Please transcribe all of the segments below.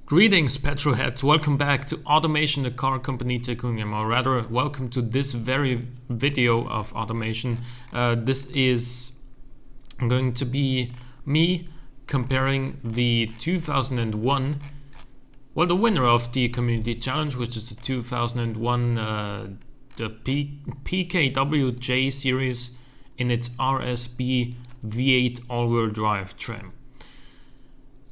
Greetings petrolheads, welcome back to Automation, the car company tycoon, or rather welcome to this very video of automation. This is going to be me comparing the 2001, well, the winner of the community challenge, which is the 2001 the PKWJ series in its RSB V8 all-wheel drive trim.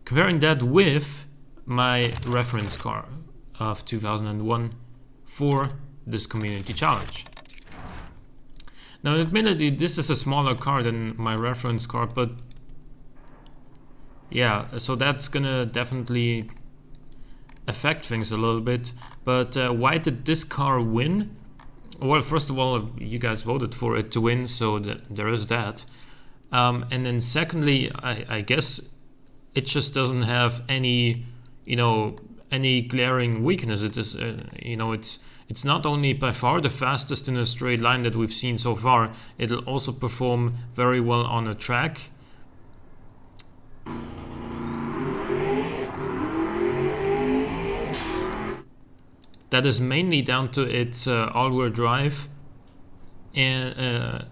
Comparing that with my reference car of 2001 for this community challenge. Now admittedly this is a smaller car than my reference car, but yeah, so that's gonna definitely affect things a little bit. But why did this car win? Well, first of all, you guys voted for it to win, so there is that. And then secondly, I guess it just doesn't have any, any glaring weakness. It is, it's not only by far the fastest in a straight line that we've seen so far, it'll also perform very well on a track. That is mainly down to its all-wheel drive and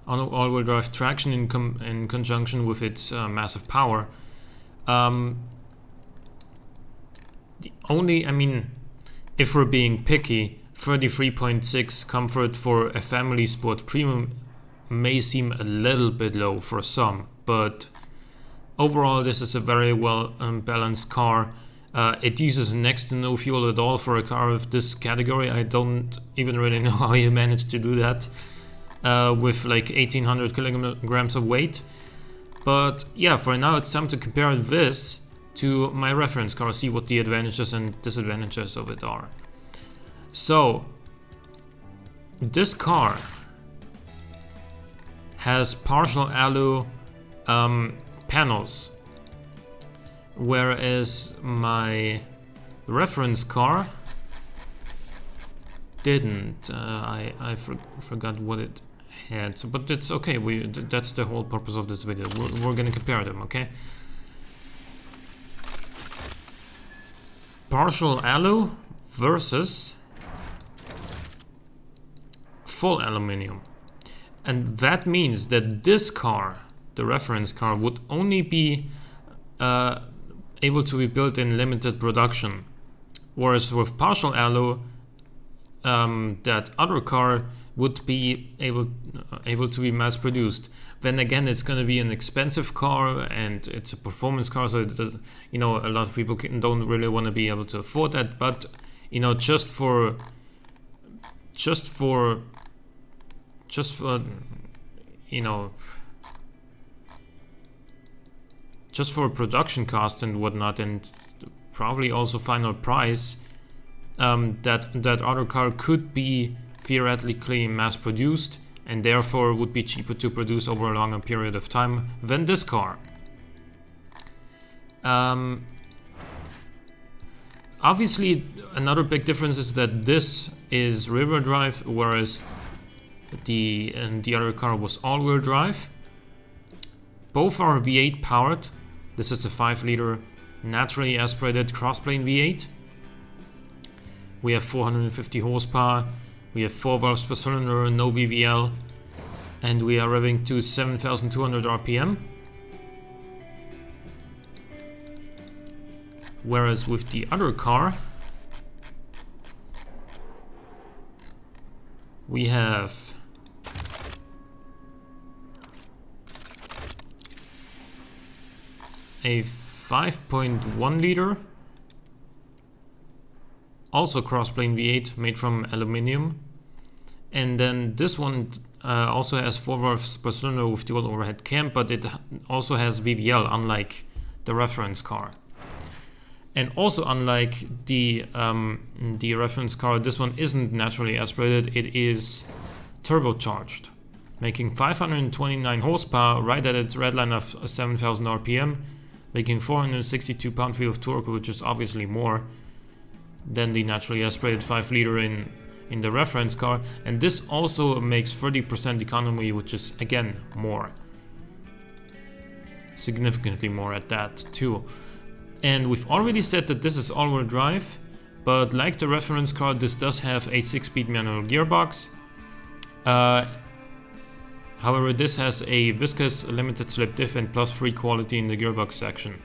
all-wheel drive traction in conjunction with its massive power. The only, if we're being picky, 33.6 comfort for a family sport premium may seem a little bit low for some, but overall this is a very well balanced car. It uses next to no fuel at all for a car of this category. I don't even really know how you managed to do that with like 1800 kilograms of weight. But yeah, for now it's time to compare this to my reference car, see what the advantages and disadvantages of it are. So this car has partial alu panels, whereas my reference car didn't. I forgot what it had, so, but it's okay. That's the whole purpose of this video. We're gonna compare them, okay? Partial alu versus full aluminum, and that means that this car, the reference car, would only be able to be built in limited production, whereas with partial alu, that other car would be able to be mass produced. Then again, it's going to be an expensive car and it's a performance car, so it does, a lot of people don't really want to be able to afford that. But just for production costs and whatnot, and probably also final price, that other car could be theoretically mass produced and therefore would be cheaper to produce over a longer period of time than this car. Obviously another big difference is that this is rear-wheel drive, whereas the other car was all-wheel drive. Both are V8 powered. This is a 5-liter naturally aspirated crossplane V8. We have 450 horsepower, we have 4 valves per cylinder, no VVL, and we are revving to 7,200 RPM. Whereas with the other car, we have a 5.1 liter, also crossplane V8 made from aluminium, and then this one also has 4 valves per cylinder with dual overhead cam, but it also has VVL, unlike the reference car. And also unlike the reference car, this one isn't naturally aspirated, it is turbocharged, making 529 horsepower right at its red line of 7,000 RPM, making 462 pound-feet of torque, which is obviously more than the naturally aspirated 5-liter in the reference car, and this also makes 30% economy, which is again more, significantly more at that too. And we've already said that this is all-wheel drive, but like the reference car, this does have a 6-speed manual gearbox. However, this has a viscous limited slip diff and +3 quality in the gearbox section,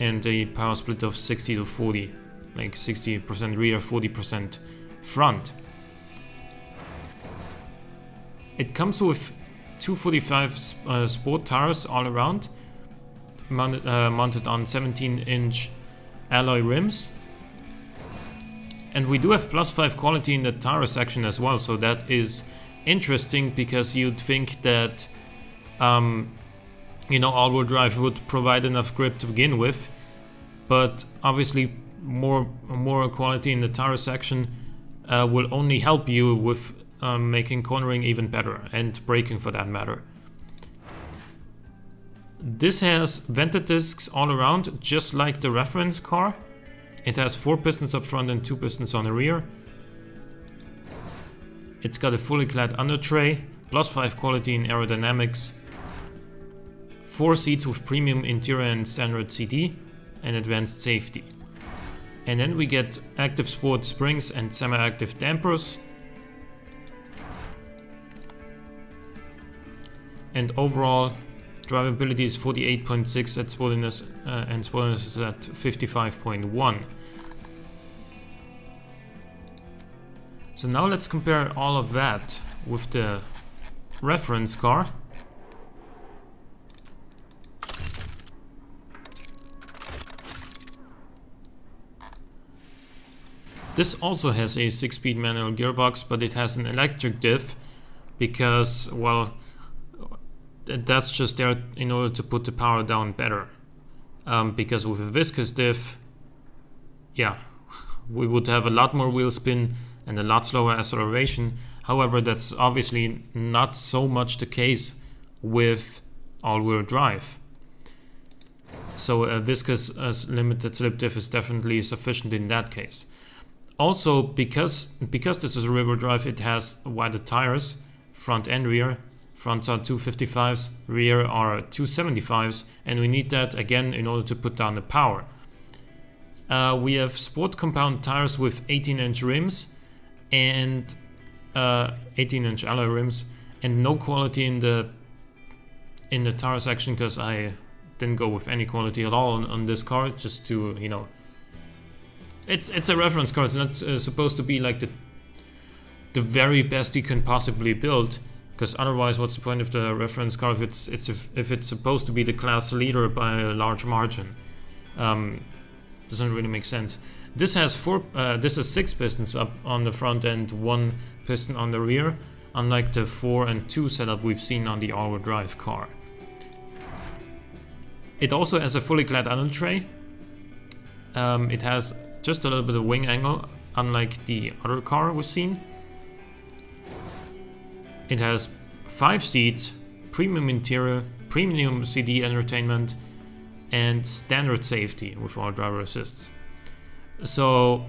and a power split of 60 to 40, like 60% rear, 40% front. It comes with 245 sport tires all around, mounted on 17-inch alloy rims. And we do have +5 quality in the tire section as well, so that is interesting, because you'd think that you know, all-wheel drive would provide enough grip to begin with, but obviously more quality in the tire section will only help you with making cornering even better, and braking for that matter. This has vented discs all around, just like the reference car. It has 4 pistons up front and 2 pistons on the rear. It's got a fully clad under tray, +5 quality in aerodynamics, 4 seats with premium interior and standard CD, and advanced safety. And then we get active sport springs and semi-active dampers. And overall drivability is 48.6 at sportiness, and sportiness is at 55.1. So now let's compare all of that with the reference car. This also has a 6-speed manual gearbox, but it has an electric diff because, well, that's just there in order to put the power down better. Because with a viscous diff, yeah, we would have a lot more wheel spin and a lot slower acceleration. However, that's obviously not so much the case with all-wheel drive. So a viscous limited slip diff is definitely sufficient in that case. Also, because this is a rear-wheel drive, it has wider tires, front and rear. Fronts are 255s, rear are 275s, and we need that again in order to put down the power. We have sport compound tires with 18-inch rims and 18-inch alloy rims, and no quality in the tire section, because I didn't go with any quality at all on this car, just to, you know, it's a reference car. It's not supposed to be like the very best you can possibly build, because otherwise what's the point of the reference car if it's supposed to be the class leader by a large margin? Doesn't really make sense. This has 6 pistons up on the front and 1 piston on the rear, unlike the 4 and 2 setup we've seen on the all-wheel drive car. It also has a fully clad under tray. It has just a little bit of wing angle, unlike the other car we've seen. It has 5 seats, premium interior, premium CD entertainment, and standard safety with all driver assists. So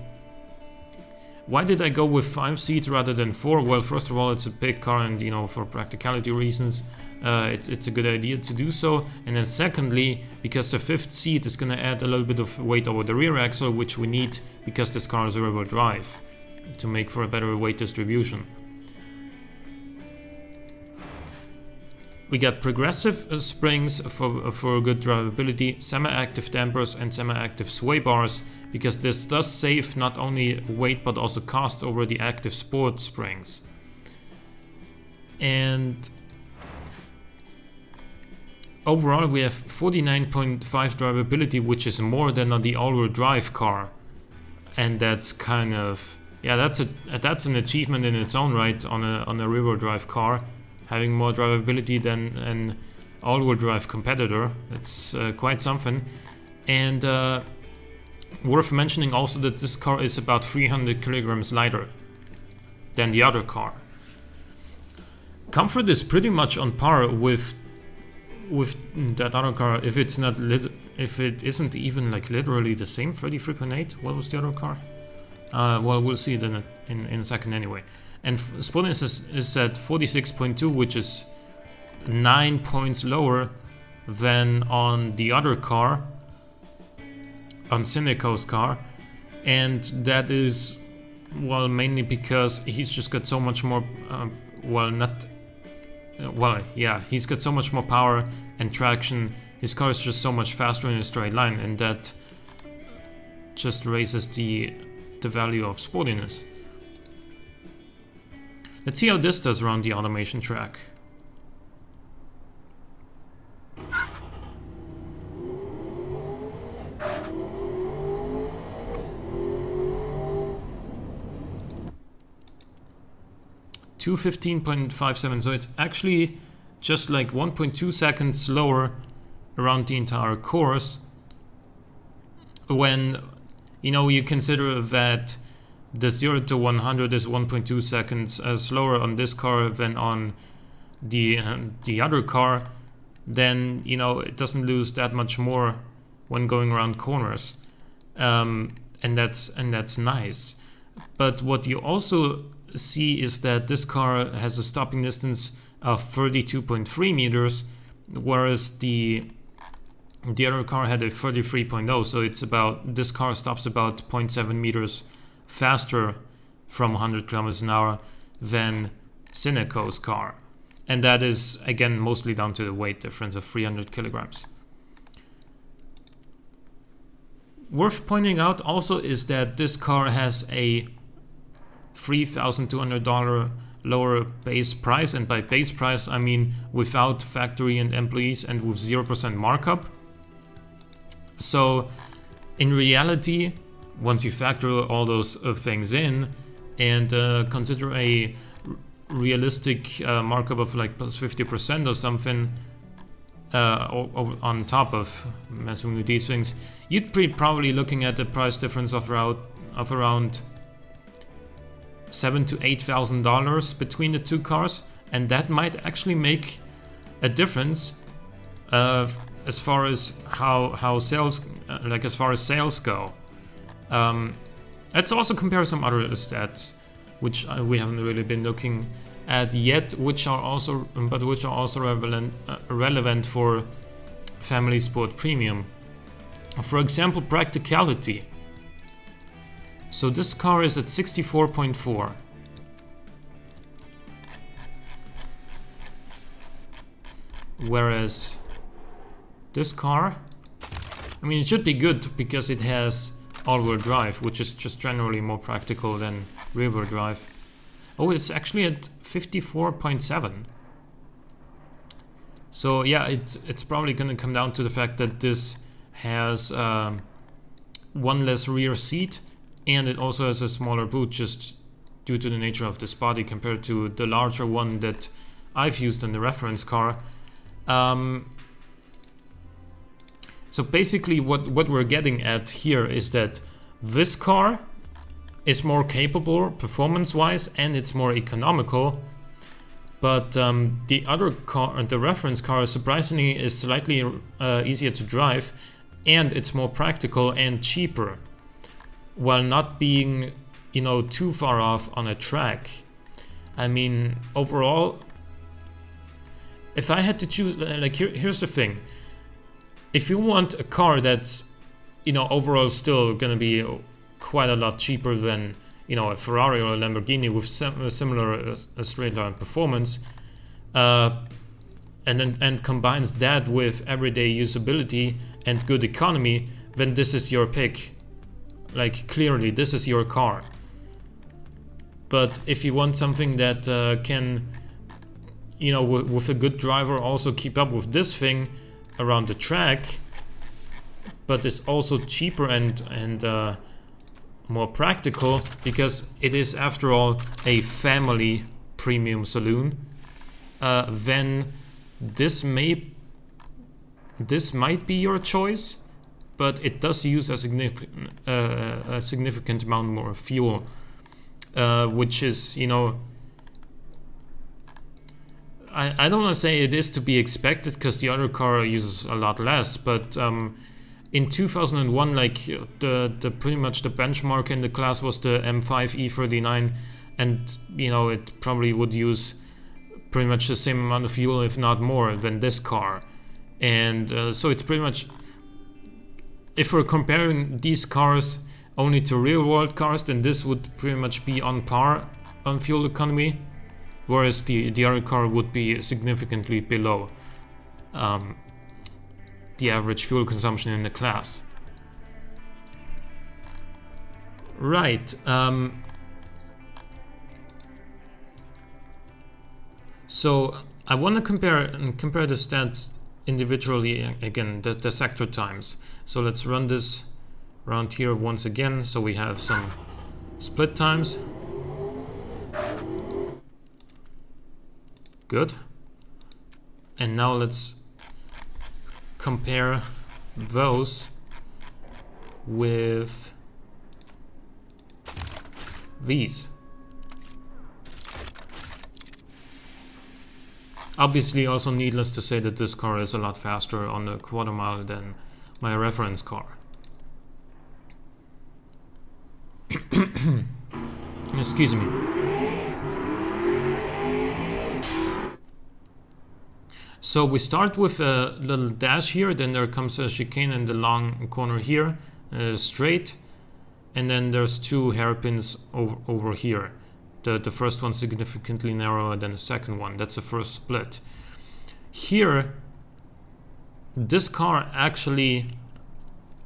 why did I go with 5 seats rather than 4? Well, first of all, it's a big car, and, you know, for practicality reasons, it's a good idea to do so. And then secondly, because the 5th seat is going to add a little bit of weight over the rear axle, which we need because this car is rear-wheel drive, to make for a better weight distribution. We got progressive springs for good drivability, semi-active dampers, and semi-active sway bars, because this does save not only weight but also costs over the active sport springs. And overall we have 49.5 drivability, which is more than on the all-wheel drive car, and that's kind of, yeah, that's an achievement in its own right on a rear-wheel drive car. Having more drivability than an all-wheel drive competitor, it's quite something. And worth mentioning also that this car is about 300 kilograms lighter than the other car. Comfort is pretty much on par with that other car, if it isn't even like literally the same. 33.8. What was the other car? Well, we'll see it in a second anyway. And sportiness is at 46.2, which is 9 points lower than on the other car. on Syneko's car, and that is, well, mainly because he's just got so much more he's got so much more power and traction. His car is just so much faster in a straight line, and that just raises the value of sportiness. Let's see how this does around the automation track. .215.57, so it's actually just like 1.2 seconds slower around the entire course, when you consider that the 0 to 100 is 1.2 seconds slower on this car than on the other car. Then it doesn't lose that much more when going around corners, and that's nice. But what you also see is that this car has a stopping distance of 32.3 meters, whereas the other car had a 33.0. So this car stops about 0.7 meters faster from 100 kilometers an hour than Syneko's car, and that is again mostly down to the weight difference of 300 kilograms. Worth pointing out also is that this car has a $3,200 lower base price, and by base price I mean without factory and employees and with 0% markup. So in reality, once you factor all those things in and consider a realistic markup of like plus 50% or something on top of messing with these things, you'd be probably looking at a price difference of around $7,000 to $8,000 between the two cars, and that might actually make a difference as far as how sales, as far as sales go. Let's also compare some other stats, which we haven't really been looking at yet, which are also relevant for Family Sport Premium. For example, practicality. So this car is at 64.4. Whereas this car, I mean, it should be good because it has all-wheel drive, which is just generally more practical than rear-wheel drive. Oh, it's actually at 54.7. So yeah, it's probably going to come down to the fact that this has one less rear seat, and it also has a smaller boot just due to the nature of this body compared to the larger one that I've used in the reference car. So basically what we're getting at here is that this car is more capable performance-wise and it's more economical, but the other car, the reference car, surprisingly is slightly easier to drive, and it's more practical and cheaper, while not being, too far off on a track. I mean, overall, if I had to choose, here's the thing. If you want a car that's, overall still gonna be quite a lot cheaper than, a Ferrari or a Lamborghini with similar straight line performance, and combines that with everyday usability and good economy, then this is your pick. Like, clearly, this is your car. But if you want something that can, with a good driver also keep up with this thing around the track, but is also cheaper and more practical, because it is, after all, a family premium saloon, then this might be your choice, but it does use a significant amount more fuel, which is, I don't want to say it is to be expected, because the other car uses a lot less, but in 2001, the pretty much the benchmark in the class was the M5 E39, and it probably would use pretty much the same amount of fuel, if not more, than this car. And so it's pretty much, if we're comparing these cars only to real world cars, then this would pretty much be on par on fuel economy, whereas the other car would be significantly below the average fuel consumption in the class. Right. So I want to compare the stats individually again, the sector times. So let's run this around here once again. So we have some split times. Good. And now let's compare those with these. Obviously, also needless to say that this car is a lot faster on the quarter mile than my reference car. Excuse me. So we start with a little dash here, then there comes a chicane in the long corner here, straight, and then there's two hairpins over here. The first one significantly narrower than the second one. That's the first split. Here, this car actually,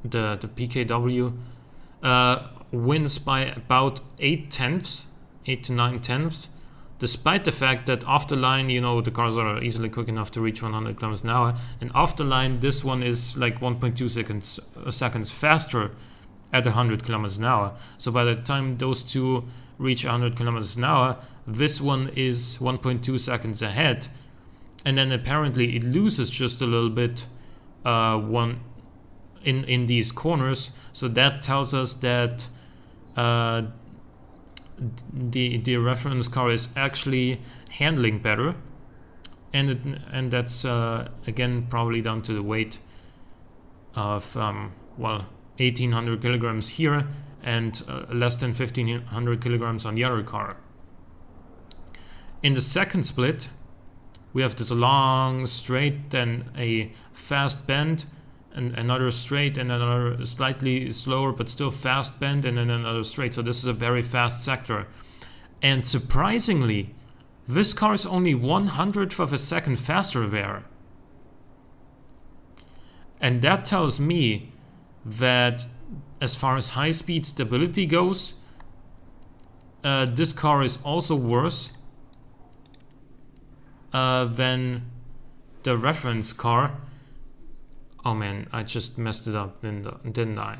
the PKW, wins by about 8 to 9 tenths, despite the fact that off the line, you know, the cars are easily quick enough to reach 100 kilometers an hour, and off the line, this one is like 1.2 seconds faster at 100 kilometers an hour. So by the time those two reach 100 kilometers an hour, this one is 1.2 seconds ahead, and then apparently it loses just a little bit in these corners. So that tells us that the reference car is actually handling better, and that's again probably down to the weight of 1800 kilograms here and less than 1500 kilograms on the other car. In the second split, we have this long straight, then a fast bend, and another straight, and another slightly slower but still fast bend, and then another straight. So this is a very fast sector. And surprisingly, this car is only 1/100th of a second faster there. And that tells me that as far as high-speed stability goes, this car is also worse than the reference car. Oh man, I just messed it up, didn't I?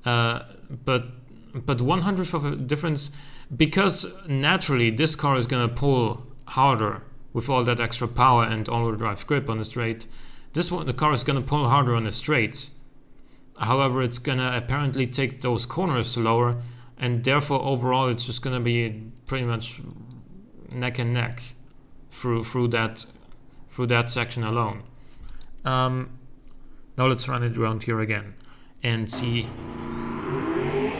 But 1/100th of a difference, because naturally this car is gonna pull harder with all that extra power and all-wheel drive grip on the straight. The car is gonna pull harder on the straights. However, it's gonna apparently take those corners slower, and therefore overall it's just gonna be pretty much neck and neck through that section alone. Now let's run it around here again and see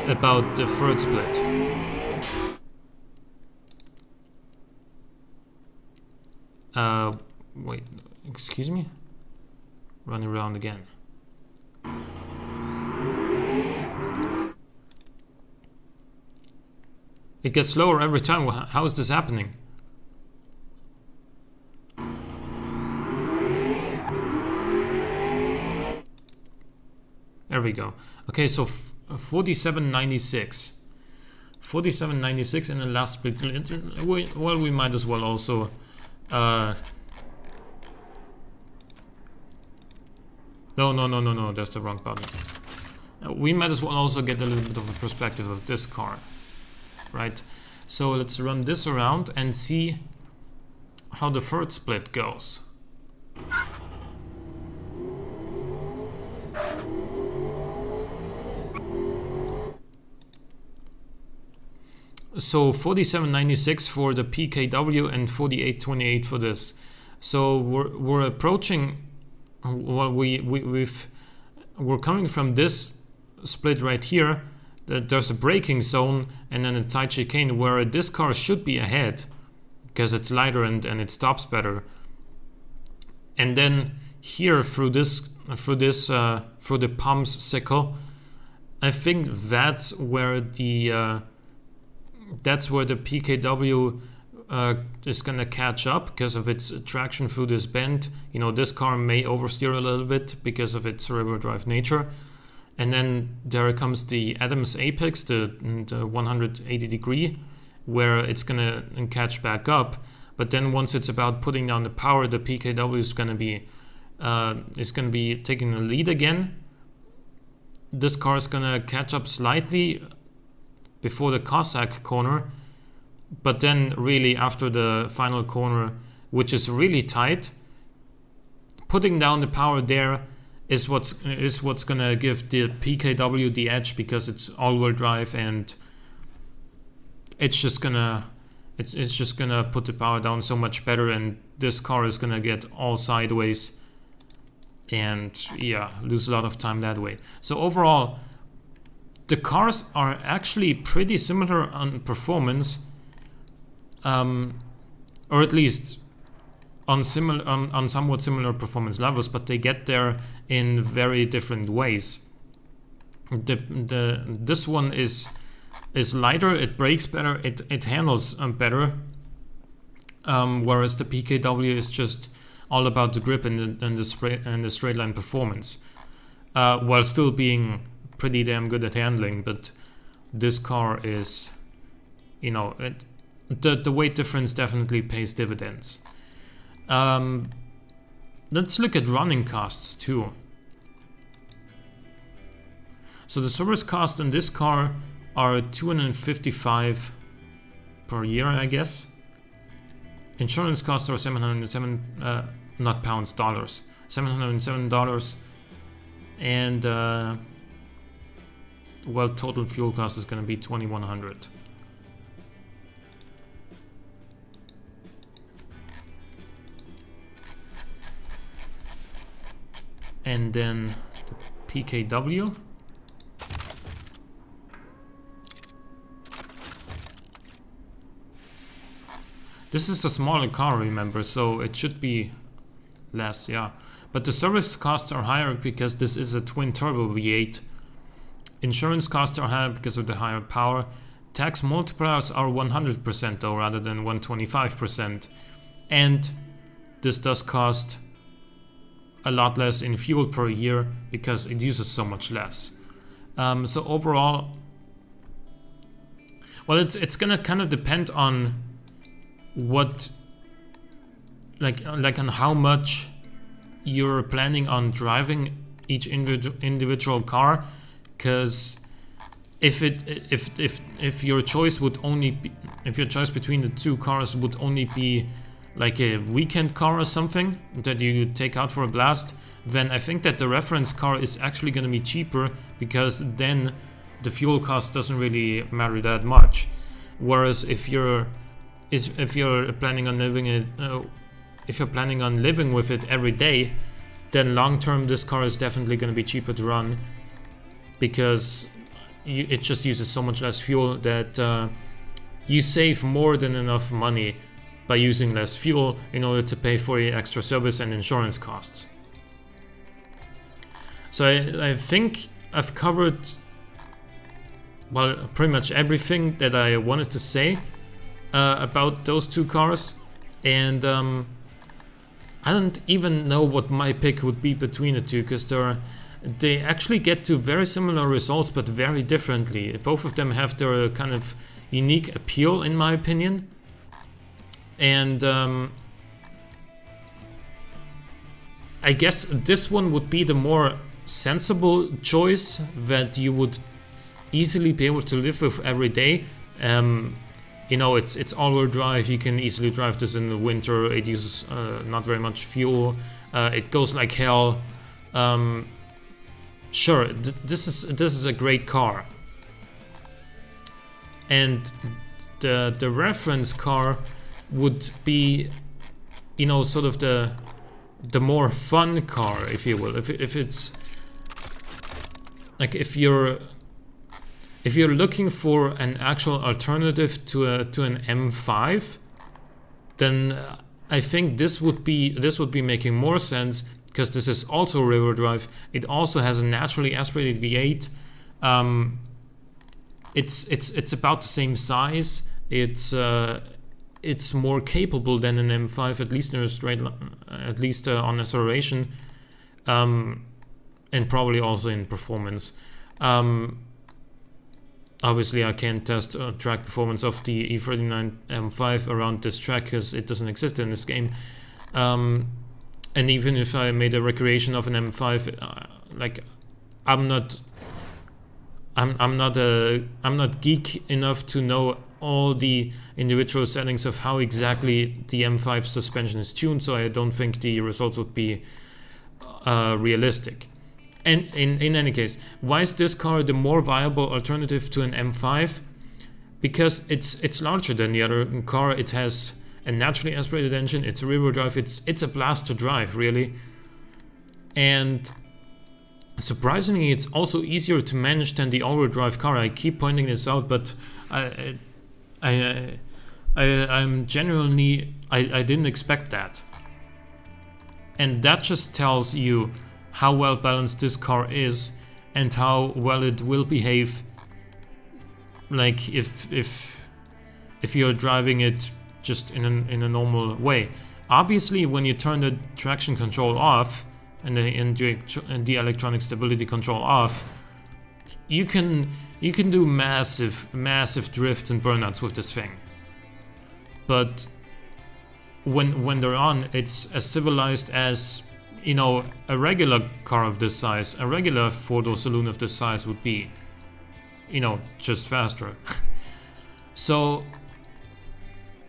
about the third split. Wait, excuse me? Run around again. It gets slower every time. How is this happening? There we go. Okay, so 47.96. 47.96 in the last split. Well, we might as well also No, that's the wrong button. We might as well also get a little bit of a perspective of this car, right? So let's run this around and see how the third split goes. So 47.96 for the PKW and 48.28 for this. So we're approaching. Well, we're coming from this split right here. There's a braking zone and then a tight chicane where this car should be ahead because it's lighter and it stops better. And then here through this through this through the pumps cycle. I think that's where the PKW is gonna catch up because of its traction through this bend. You know, this car may oversteer a little bit because of its rear-wheel drive nature. And then there comes the Adams apex, the 180 degree, where it's gonna catch back up. But then once it's about putting down the power, the PKW is gonna be taking the lead again. This car is gonna catch up slightly before the Cossack corner, but then really after the final corner, which is really tight, putting down the power there is what's gonna give the PKW the edge, because it's all-wheel drive and it's just gonna put the power down so much better, and this car is gonna get all sideways and yeah, lose a lot of time that way. So overall, the cars are actually pretty similar on performance, or at least on somewhat similar performance levels, but they get there in very different ways. This one is lighter, it brakes better, it handles better, whereas the PKW is just all about the grip and the straight line performance, while still being pretty damn good at handling. But this car is, you know, the weight difference definitely pays dividends. Let's look at running costs too. So the service costs in this car are $255 per year, I guess. Insurance costs are $707, not pounds, dollars. $707, and well, total fuel cost is going to be $2,100. And then the PKW. This is a smaller car, remember, so it should be less, yeah. But the service costs are higher because this is a twin-turbo V8. Insurance costs are higher because of the higher power. Tax multipliers are 100% though, rather than 125%. And this does cost a lot less in fuel per year because it uses so much less. So overall, well, it's gonna kind of depend on what, like on how much you're planning on driving each individual car, because if your choice would only be, if your choice between the two cars would only be like a weekend car or something that you take out for a blast, then I think that the reference car is actually going to be cheaper, because then the fuel cost doesn't really matter that much. Whereas if you're planning on living with it every day, then long term this car is definitely going to be cheaper to run, because it just uses so much less fuel that you save more than enough money by using less fuel in order to pay for your extra service and insurance costs. So I think I've covered, well, pretty much everything that I wanted to say about those two cars, and I don't even know what my pick would be between the two, because they actually get to very similar results but very differently. Both of them have their kind of unique appeal, in my opinion, and I guess this one would be the more sensible choice that you would easily be able to live with every day. You know, it's all-wheel drive. You can easily drive this in the winter. It uses not very much fuel. It goes like hell. Sure, this is a great car. And the reference car would be, you know, sort of the more fun car, if you will. If it's like, if you're looking for an actual alternative to an M5, then I think this would be making more sense because this is also rear-wheel drive. It also has a naturally aspirated V8. It's about the same size. It's more capable than an M5, at least in a straight, at least on acceleration, and probably also in performance. Obviously, I can't test track performance of the E39 M5 around this track because it doesn't exist in this game. And even if I made a recreation of an M5, like I'm not geek enough to know all the individual settings of how exactly the M5 suspension is tuned, so I don't think the results would be realistic. And in any case, why is this car the more viable alternative to an M5? Because it's larger than the other car. It has a naturally aspirated engine. It's a rear-wheel drive. It's a blast to drive, really. And surprisingly, it's also easier to manage than the all-wheel drive car. I keep pointing this out, but I'm genuinely I didn't expect that. And that just tells you how well balanced this car is and how well it will behave, like if you're driving it just in a normal way. Obviously, when you turn the traction control off and the electronic stability control off, you can do massive drifts and burnouts with this thing. But when they're on, it's as civilized as, you know, a regular car of this size, a regular four-door saloon of this size would be, you know, just faster. So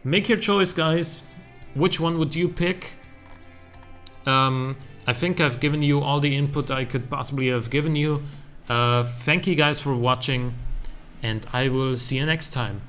make your choice, guys. Which one would you pick? I think I've given you all the input I could possibly have given you. Thank you guys for watching, and I will see you next time.